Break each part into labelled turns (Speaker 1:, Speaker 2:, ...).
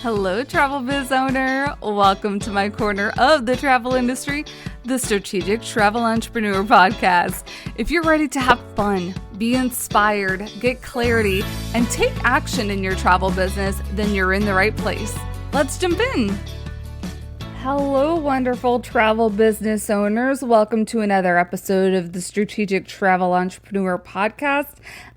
Speaker 1: Hello, travel biz owner. Welcome to my corner of the travel industry, the Strategic Travel Entrepreneur Podcast. If you're ready to have fun, be inspired, get clarity, and take action in your travel business, then you're in the right place. Let's jump in. Hello, wonderful travel business owners. Welcome to another episode of the Strategic Travel Entrepreneur Podcast.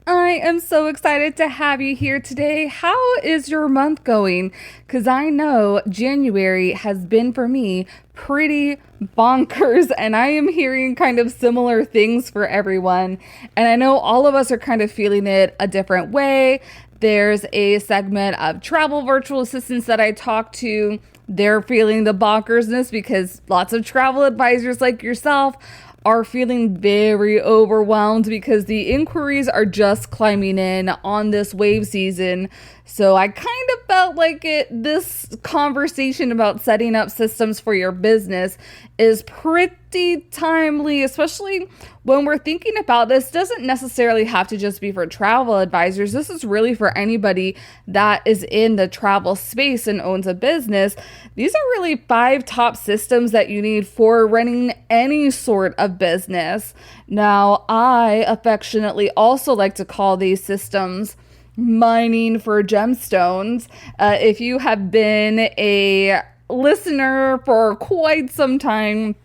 Speaker 1: I am so excited to have you here today. How is your month going? Because I know January has been for me pretty bonkers, and I am hearing kind of similar things for everyone. And I know all of us are kind of feeling it a different way. There's a segment of travel virtual assistants that I talk to. They're feeling the bonkersness because lots of travel advisors like yourself are feeling very overwhelmed because the inquiries are just climbing in on this wave season. So I kind of felt like this conversation about setting up systems for your business is pretty timely, especially when we're thinking about this. Doesn't necessarily have to just be for travel advisors. This is really for anybody that is in the travel space and owns a business. These are really 5 top systems that you need for running any sort of business. Now, I affectionately also like to call these systems mining for gemstones. If you have been a listener for quite some time,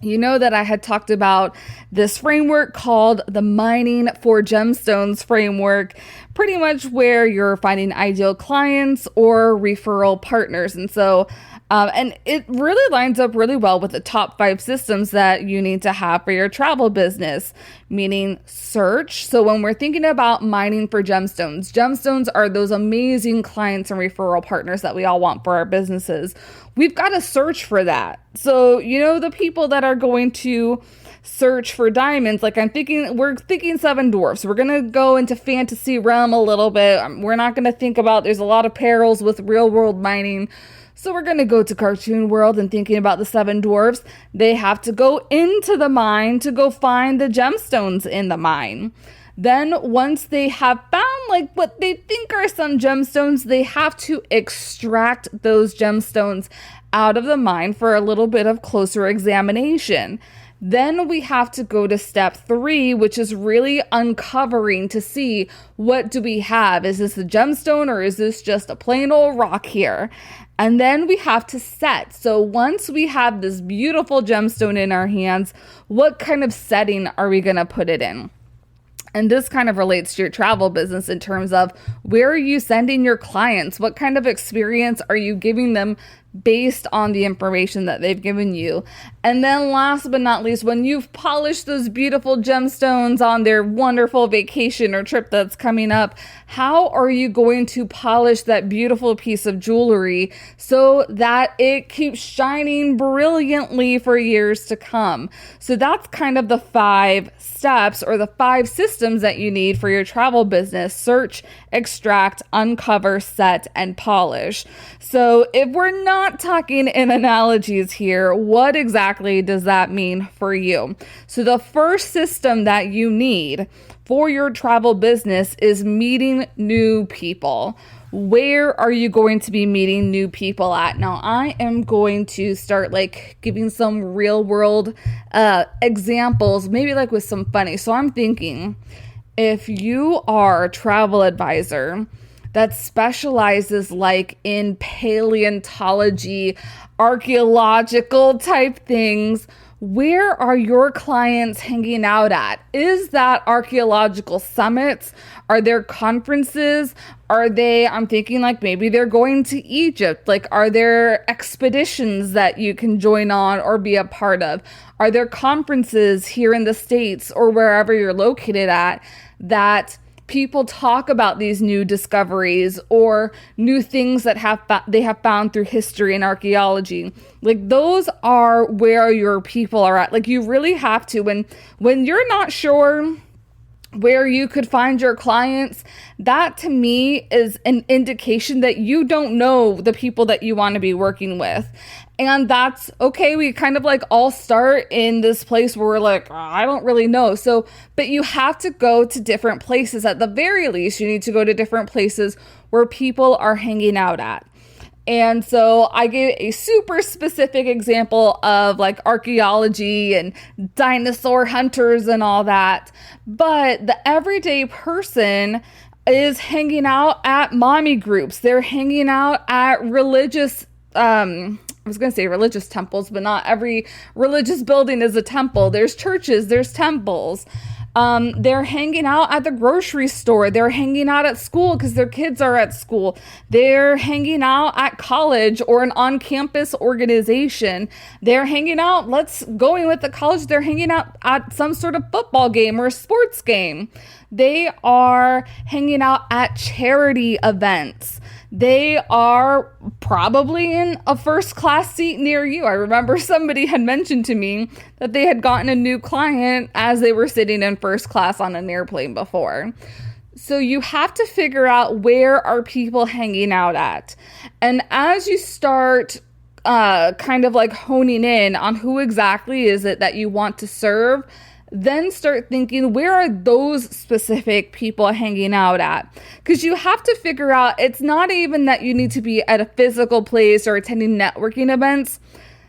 Speaker 1: you know that I had talked about this framework called the mining for gemstones framework, pretty much where you're finding ideal clients or referral partners. And so, and it really lines up really well with the top 5 systems that you need to have for your travel business, meaning search. So when we're thinking about mining for gemstones, gemstones are those amazing clients and referral partners that we all want for our businesses. We've got to search for that. So, you know, the people that are going to search for diamonds, like we're thinking 7 dwarfs. We're going to go into fantasy realm a little bit. We're not going to think about, there's a lot of perils with real world mining. So we're going to go to cartoon world and thinking about the 7 dwarfs. They have to go into the mine to go find the gemstones in the mine. Then once they have found like what they think are some gemstones, they have to extract those gemstones out of the mine for a little bit of closer examination. Then we have to go to step 3, which is really uncovering to see, what do we have? Is this a gemstone or is this just a plain old rock here? And then we have to set. So once we have this beautiful gemstone in our hands, what kind of setting are we going to put it in? And this kind of relates to your travel business in terms of, where are you sending your clients? What kind of experience are you giving them based on the information that they've given you? And then last but not least, when you've polished those beautiful gemstones on their wonderful vacation or trip that's coming up, how are you going to polish that beautiful piece of jewelry so that it keeps shining brilliantly for years to come? So that's kind of the 5 steps or the 5 systems that you need for your travel business: search, extract, uncover, set, and polish. So if we're not talking in analogies here, what exactly does that mean for you? So the first system that you need for your travel business is meeting new people. Where are you going to be meeting new people at? Now, I am going to start giving some real world examples, maybe with some funny. So I'm thinking, if you are a travel advisor that specializes in paleontology, archaeological type things, where are your clients hanging out at? Is that archaeological summits? Are there conferences? I'm thinking maybe they're going to Egypt. Are there expeditions that you can join on or be a part of? Are there conferences here in the States or wherever you're located at that people talk about these new discoveries or new things that they have found through history and archaeology? Those are where your people are at. You really have to, when you're not sure where you could find your clients, that to me is an indication that you don't know the people that you want to be working with. And that's okay. We kind of all start in this place where we're I don't really know. So, but you have to go to different places. At the very least, you need to go to different places where people are hanging out at. And so I gave a super specific example of like archaeology and dinosaur hunters and all that. But the everyday person is hanging out at mommy groups. They're hanging out at religious, I was going to say religious temples, but not every religious building is a temple. There's churches, there's temples. They're hanging out at the grocery store. They're hanging out at school because their kids are at school. They're hanging out at college or an on-campus organization. They're hanging out, going with the college, they're hanging out at some sort of football game or a sports game. They are hanging out at charity events. They are probably in a first class seat near you. I remember somebody had mentioned to me that they had gotten a new client as they were sitting in first class on an airplane before. So you have to figure out where are people hanging out at. And as you start kind of like honing in on who exactly is it that you want to serve, then start thinking, where are those specific people hanging out at? Because you have to figure out, it's not even that you need to be at a physical place or attending networking events.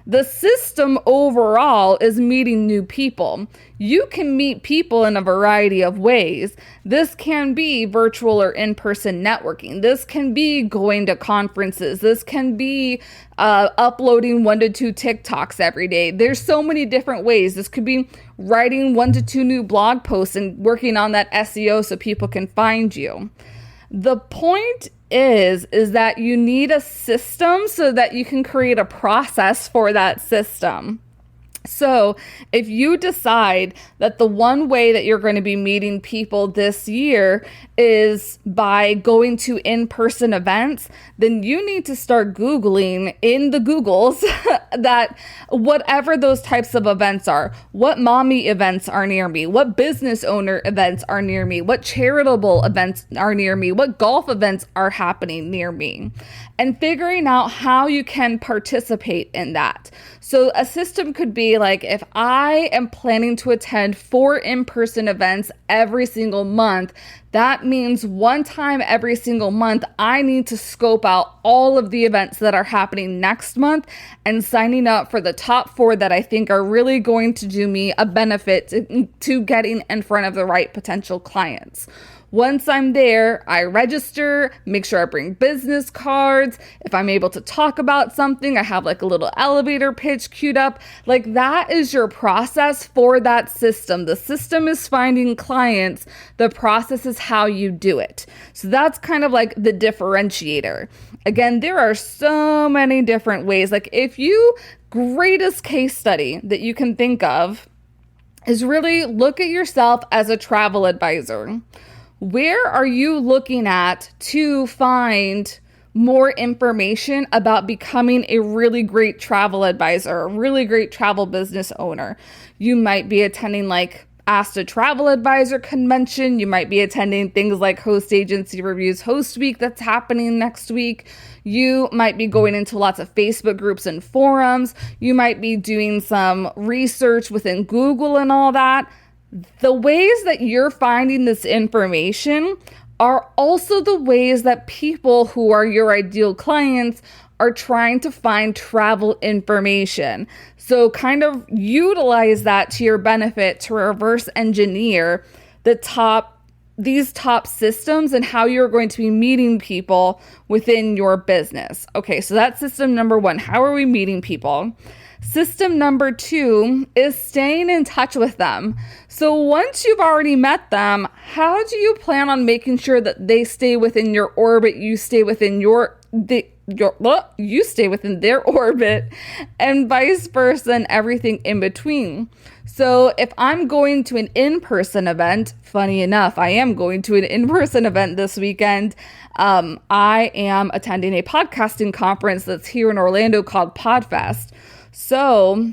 Speaker 1: The system overall is meeting new people. You can meet people in a variety of ways. This can be virtual or in-person networking. This can be going to conferences. This can be uploading 1 to 2 TikToks every day. There's so many different ways. This could be writing 1 to 2 new blog posts and working on that SEO so people can find you. The point is that you need a system so that you can create a process for that system. So if you decide that the one way that you're going to be meeting people this year is by going to in-person events, then you need to start Googling in the Googles that whatever those types of events are, what mommy events are near me, what business owner events are near me, what charitable events are near me, what golf events are happening near me, and figuring out how you can participate in that. So a system could be like, if I am planning to attend 4 in-person events every single month, that means one time every single month, I need to scope out all of the events that are happening next month and signing up for the top 4 that I think are really going to do me a benefit to getting in front of the right potential clients. Once I'm there, I register, make sure I bring business cards. If I'm able to talk about something, I have like a little elevator pitch queued up. Like that is your process for that system. The system is finding clients. The process is how you do it. So that's kind of like the differentiator. Again, there are so many different ways. Like greatest case study that you can think of is really look at yourself as a travel advisor. Where are you looking at to find more information about becoming a really great travel advisor, a really great travel business owner? You might be attending like Ask a Travel Advisor convention. You might be attending things like Host Agency Reviews Host Week that's happening next week. You might be going into lots of Facebook groups and forums. You might be doing some research within Google and all that. The ways that you're finding this information are also the ways that people who are your ideal clients are trying to find travel information. So kind of utilize that to your benefit to reverse engineer these top systems and how you're going to be meeting people within your business. Okay, so that's system number 1. How are we meeting people? System number 2 is staying in touch with them. So once you've already met them, how do you plan on making sure that they stay within your orbit, you stay within you stay within their orbit, and vice versa, and everything in between? So if I'm going to an in-person event, funny enough, I am going to an in-person event this weekend. I am attending a podcasting conference that's here in Orlando called PodFest. So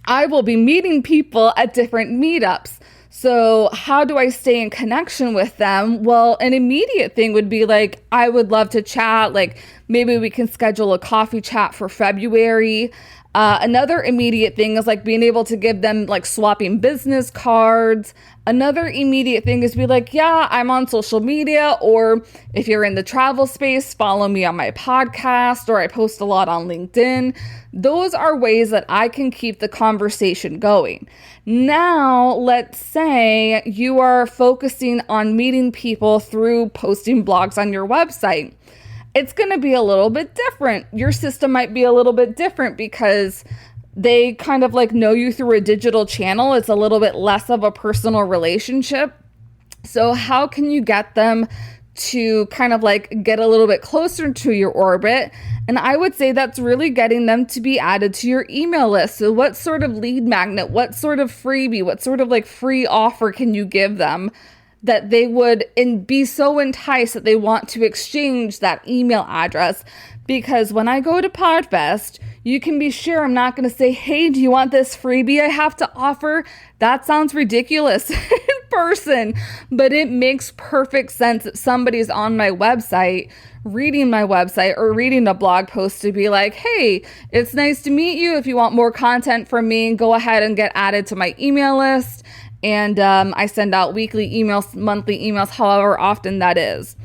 Speaker 1: I will be meeting people at different meetups. So how do I stay in connection with them? Well, an immediate thing would be like, I would love to chat. Like maybe we can schedule a coffee chat for February. Another immediate thing is like being able to give them like swapping business cards. Another immediate thing is be like, yeah, I'm on social media, or if you're in the travel space, follow me on my podcast, or I post a lot on LinkedIn. Those are ways that I can keep the conversation going. Now, let's say you are focusing on meeting people through posting blogs on your website. It's going to be a little bit different. Your system might be a little bit different because they kind of like know you through a digital channel. It's a little bit less of a personal relationship. So how can you get them to kind of like get a little bit closer to your orbit? And I would say that's really getting them to be added to your email list. So what sort of lead magnet, what sort of freebie, what sort of like free offer can you give them that they would be so enticed that they want to exchange that email address? Because when I go to PodFest, you can be sure I'm not going to say, hey, do you want this freebie I have to offer? That sounds ridiculous in person, but it makes perfect sense that somebody's on my website, reading my website or reading a blog post to be like, hey, it's nice to meet you. If you want more content from me, go ahead and get added to my email list. And I send out weekly emails, monthly emails, however often that is.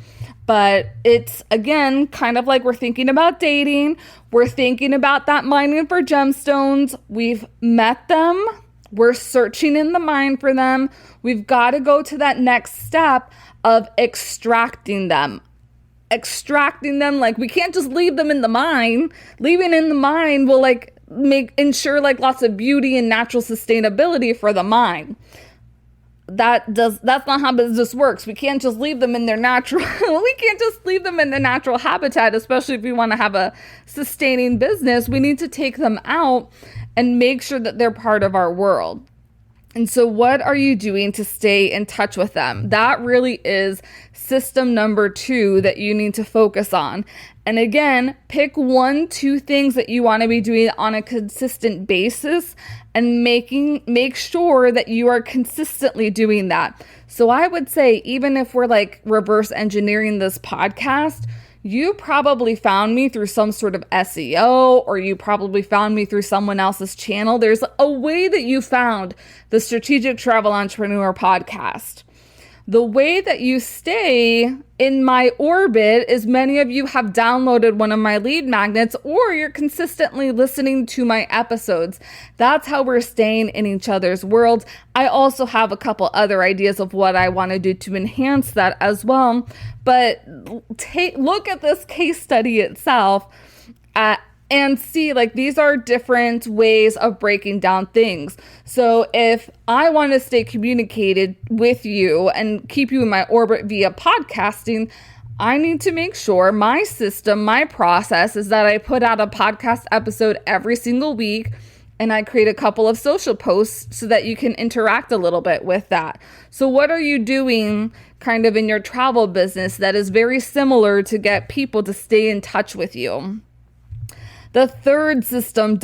Speaker 1: But it's, again, kind of like we're thinking about dating. We're thinking about that mining for gemstones. We've met them. We're searching in the mine for them. We've got to go to that next step of extracting them. Extracting them, like we can't just leave them in the mine. Leaving in the mine will like ensure like lots of beauty and natural sustainability for the mine. That's not how business works. We can't just leave them in their natural habitat, especially if we want to have a sustaining business. We need to take them out and make sure that they're part of our world. And so what are you doing to stay in touch with them? That really is system number 2 that you need to focus on. And again, pick 1-2 things that you want to be doing on a consistent basis and make sure that you are consistently doing that. So I would say, even if we're like reverse engineering this podcast, you probably found me through some sort of SEO, or you probably found me through someone else's channel. There's a way that you found the Strategic Travel Entrepreneur podcast. The way that you stay in my orbit is many of you have downloaded one of my lead magnets, or you're consistently listening to my episodes. That's how we're staying in each other's worlds. I also have a couple other ideas of what I want to do to enhance that as well. But look at this case study itself and see, like, these are different ways of breaking down things. So if I want to stay communicated with you and keep you in my orbit via podcasting, I need to make sure my system, my process is that I put out a podcast episode every single week, and I create a couple of social posts so that you can interact a little bit with that. So what are you doing kind of in your travel business that is very similar to get people to stay in touch with you? The third system,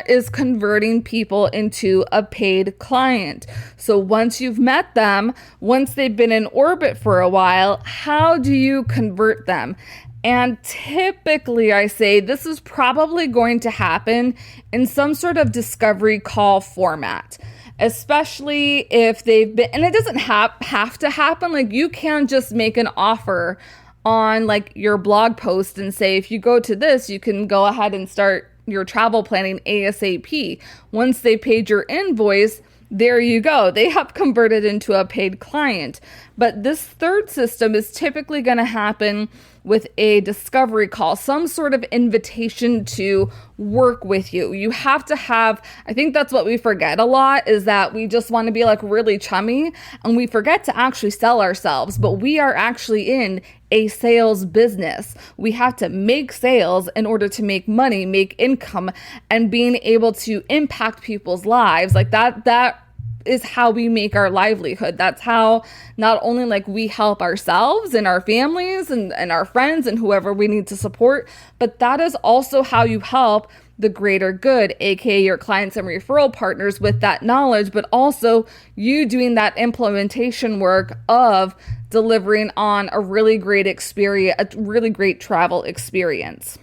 Speaker 1: is converting people into a paid client. So once you've met them, once they've been in orbit for a while, how do you convert them? And typically, I say this is probably going to happen in some sort of discovery call format, especially if they've been, and it doesn't have to happen. Like, you can just make an offer on like your blog post and say, if you go to this, you can go ahead and start your travel planning ASAP. Once they paid your invoice, there you go. They have converted into a paid client. But this third system is typically going to happen with a discovery call, some sort of invitation to work with you. You have to have, I think that's what we forget a lot, is that we just want to be like really chummy and we forget to actually sell ourselves, but we are actually in a sales business. We have to make sales in order to make money, make income, and being able to impact people's lives. Like that is how we make our livelihood. That's how not only like we help ourselves and our families and our friends and whoever we need to support, but that is also how you help the greater good, aka your clients and referral partners, with that knowledge, but also you doing that implementation work of delivering on a really great experience, a really great travel experience.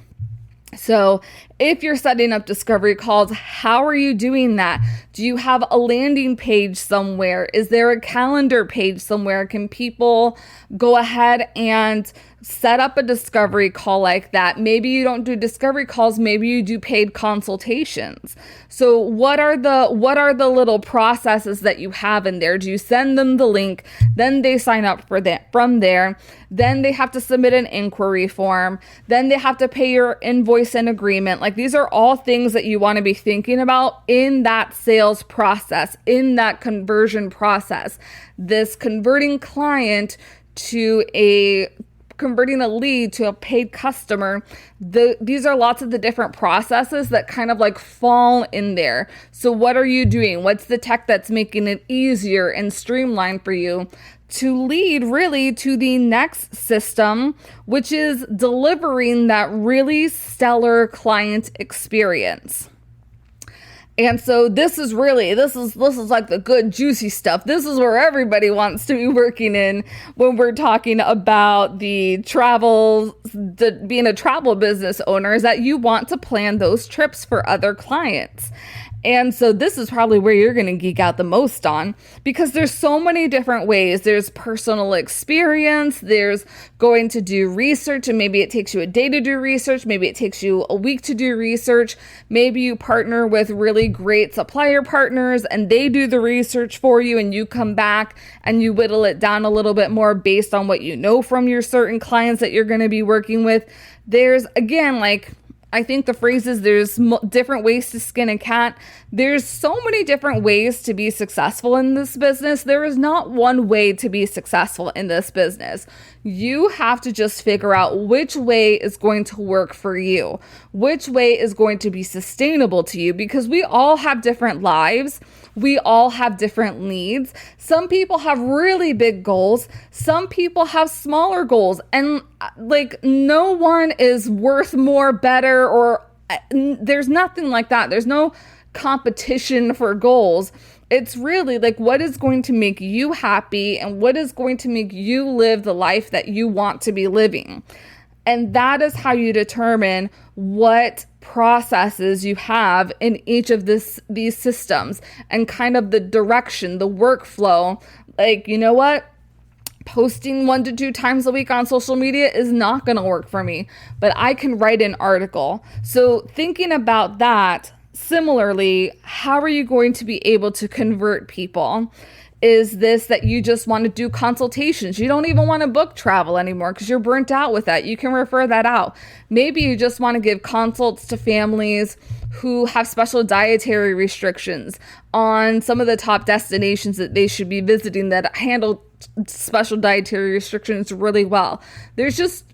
Speaker 1: So If you're setting up discovery calls, how are you doing that? Do you have a landing page somewhere? Is there a calendar page somewhere? Can people go ahead and set up a discovery call like that? Maybe you don't do discovery calls, maybe you do paid consultations. So what are the little processes that you have in there? Do you send them the link, then they sign up for that from there, then they have to submit an inquiry form, then they have to pay your invoice and agreement? Like, these are all things that you want to be thinking about in that sales process, in that conversion process. This converting a lead to a paid customer, these are lots of the different processes that kind of like fall in there. So what are you doing? What's the tech that's making it easier and streamlined for you to lead really to the next system, which is delivering that really stellar client experience? And so this is like the good juicy stuff. This is where everybody wants to be working in when we're talking about being a travel business owner, is that you want to plan those trips for other clients. And so this is probably where you're going to geek out the most on, because there's so many different ways. There's personal experience, there's going to do research, and maybe it takes you a day to do research, maybe it takes you a week to do research, maybe you partner with really great supplier partners and they do the research for you, and you come back and you whittle it down a little bit more based on what you know from your certain clients that you're going to be working with. There's, again, like, I think the phrase is there's different ways to skin a cat. There's so many different ways to be successful in this business. There is not one way to be successful in this business. You have to just figure out which way is going to work for you, which way is going to be sustainable to you, because we all have different lives. We all have different needs. Some people have really big goals. Some people have smaller goals. And like, no one is worth more, better, or there's nothing like that. There's no competition for goals. It's really like, what is going to make you happy and what is going to make you live the life that you want to be living. And that is how you determine what processes you have in each of these systems, and kind of the direction, the workflow. Like, you know what? Posting 1 to 2 times a week on social media is not going to work for me, but I can write an article. So thinking about that, similarly, how are you going to be able to convert people? Is this that you just want to do consultations? You don't even want to book travel anymore because you're burnt out with that. You can refer that out. Maybe you just want to give consults to families who have special dietary restrictions on some of the top destinations that they should be visiting that handle special dietary restrictions really well. There's just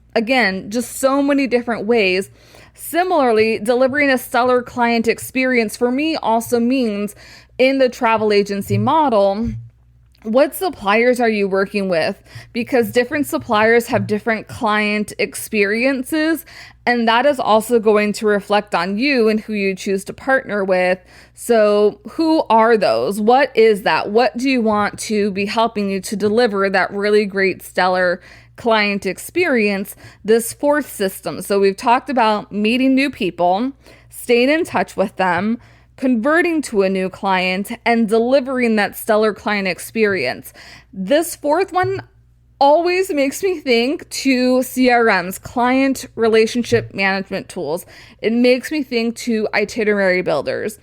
Speaker 1: so many different ways. Similarly, delivering a stellar client experience for me also means, in the travel agency model, what suppliers are you working with? Because different suppliers have different client experiences, and that is also going to reflect on you and who you choose to partner with. So who are those? What is that? What do you want to be helping you to deliver that really great, stellar client experience? This fourth system. So we've talked about meeting new people, staying in touch with them, converting to a new client, and delivering that stellar client experience. This fourth one always makes me think to CRMs, client relationship management tools. It makes me think to itinerary builders.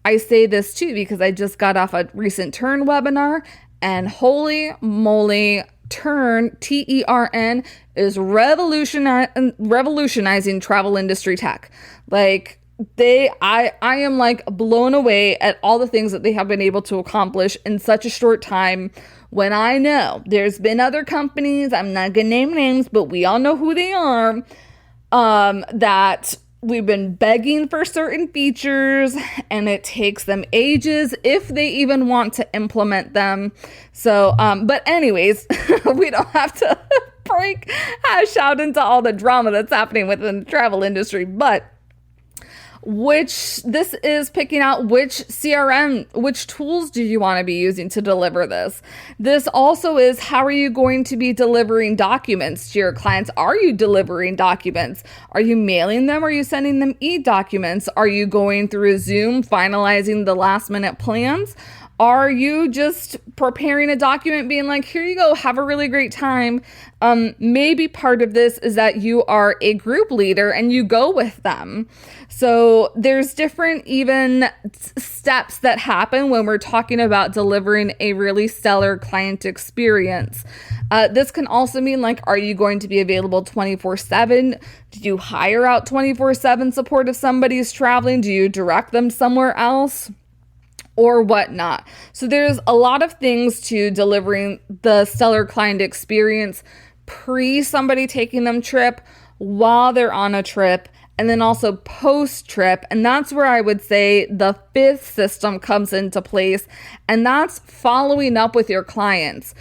Speaker 1: I say this too because I just got off a recent Turn webinar, and holy moly, Turn, TERN, is revolutionizing travel industry tech. Like, I am like blown away at all the things that they have been able to accomplish in such a short time, when I know there's been other companies, I'm not gonna name names, but we all know who they are, that we've been begging for certain features, and it takes them ages if they even want to implement them. So, but anyways, we don't have to hash out into all the drama that's happening within the travel industry, but this is picking out which CRM, which tools do you want to be using to deliver this? This also is, how are you going to be delivering documents to your clients? Are you delivering documents? Are you mailing them? Are you sending them e-documents? Are you going through Zoom, finalizing the last minute plans? Are you just preparing a document being like, here you go, have a really great time? Maybe part of this is that you are a group leader and you go with them. So there's different even steps that happen when we're talking about delivering a really stellar client experience. This can also mean like, are you going to be available 24/7? Do you hire out 24/7 support if somebody is traveling? Do you direct them somewhere else? Or whatnot. So there's a lot of things to delivering the stellar client experience pre somebody taking them trip, while they're on a trip, and then also post trip. And that's where I would say the fifth system comes into place, and that's following up with your clients.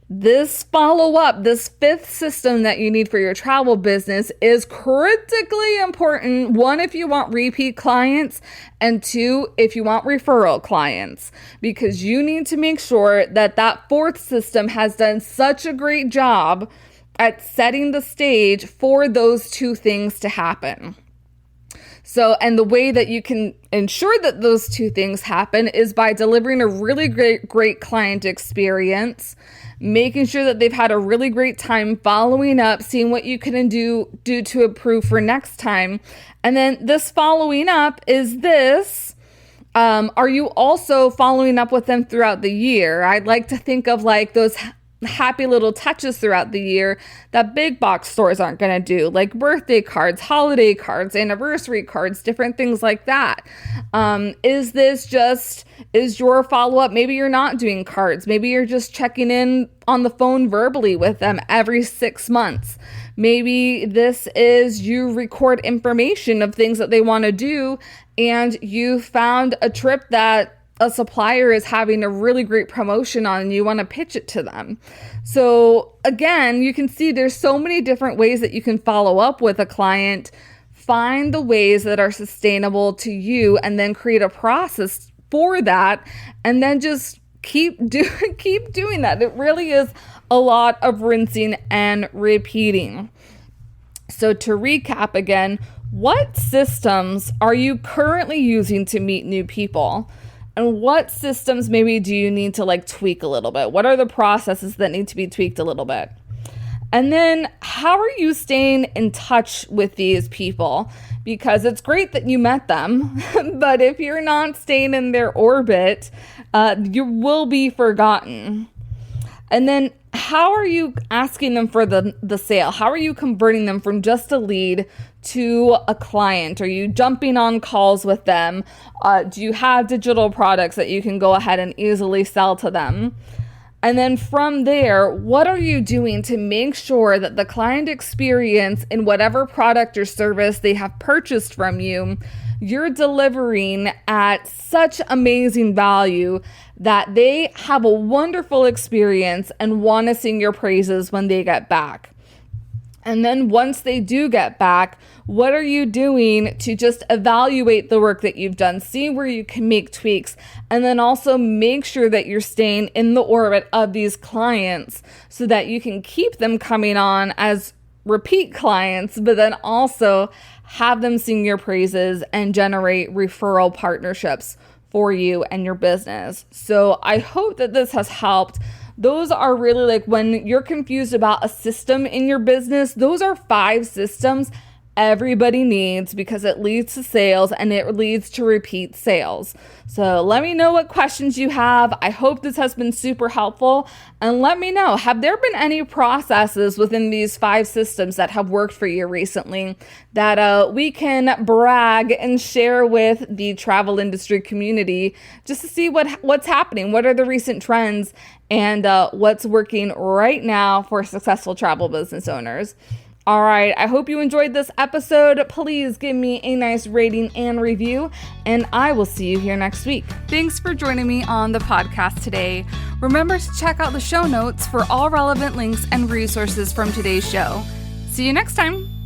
Speaker 1: This follow-up, this fifth system that you need for your travel business is critically important. One, if you want repeat clients, and two, if you want referral clients, because you need to make sure that that fourth system has done such a great job at setting the stage for those two things to happen. So, and the way that you can ensure that those two things happen is by delivering a really great client experience, making sure that they've had a really great time, following up, seeing what you can do to improve for next time. And then this following up is this. Are you also following up with them throughout the year? I'd like to think of like those happy little touches throughout the year that big box stores aren't going to do, like birthday cards, holiday cards, anniversary cards, different things like that. Is your follow-up, maybe you're not doing cards, maybe you're just checking in on the phone verbally with them every 6 months. Maybe this is you record information of things that they want to do, and you found a trip that a supplier is having a really great promotion on and you want to pitch it to them. So again, you can see there's so many different ways that you can follow up with a client. Find the ways that are sustainable to you and then create a process for that, and then just keep doing that. It really is a lot of rinsing and repeating. So to recap again, what systems are you currently using to meet new people? And what systems maybe do you need to like tweak a little bit? What are the processes that need to be tweaked a little bit? And then how are you staying in touch with these people? Because it's great that you met them, but if you're not staying in their orbit, you will be forgotten. And then how are you asking them for the sale? How are you converting them from just a lead to a client? Are you jumping on calls with them? Do you have digital products that you can go ahead and easily sell to them? And then from there, what are you doing to make sure that the client experience in whatever product or service they have purchased from you, you're delivering at such amazing value that they have a wonderful experience and want to sing your praises when they get back? And then once they do get back, what are you doing to just evaluate the work that you've done, see where you can make tweaks, and then also make sure that you're staying in the orbit of these clients so that you can keep them coming on as repeat clients, but then also have them sing your praises and generate referral partnerships for you and your business. So I hope that this has helped. Those are really like when you're confused about a system in your business, those are 5 systems everybody needs because it leads to sales and it leads to repeat sales. So let me know what questions you have. I hope this has been super helpful, and let me know, have there been any processes within these 5 systems that have worked for you recently that we can brag and share with the travel industry community just to see what's happening, what are the recent trends, and what's working right now for successful travel business owners. All right, I hope you enjoyed this episode. Please give me a nice rating and review, and I will see you here next week. Thanks for joining me on the podcast today. Remember to check out the show notes for all relevant links and resources from today's show. See you next time.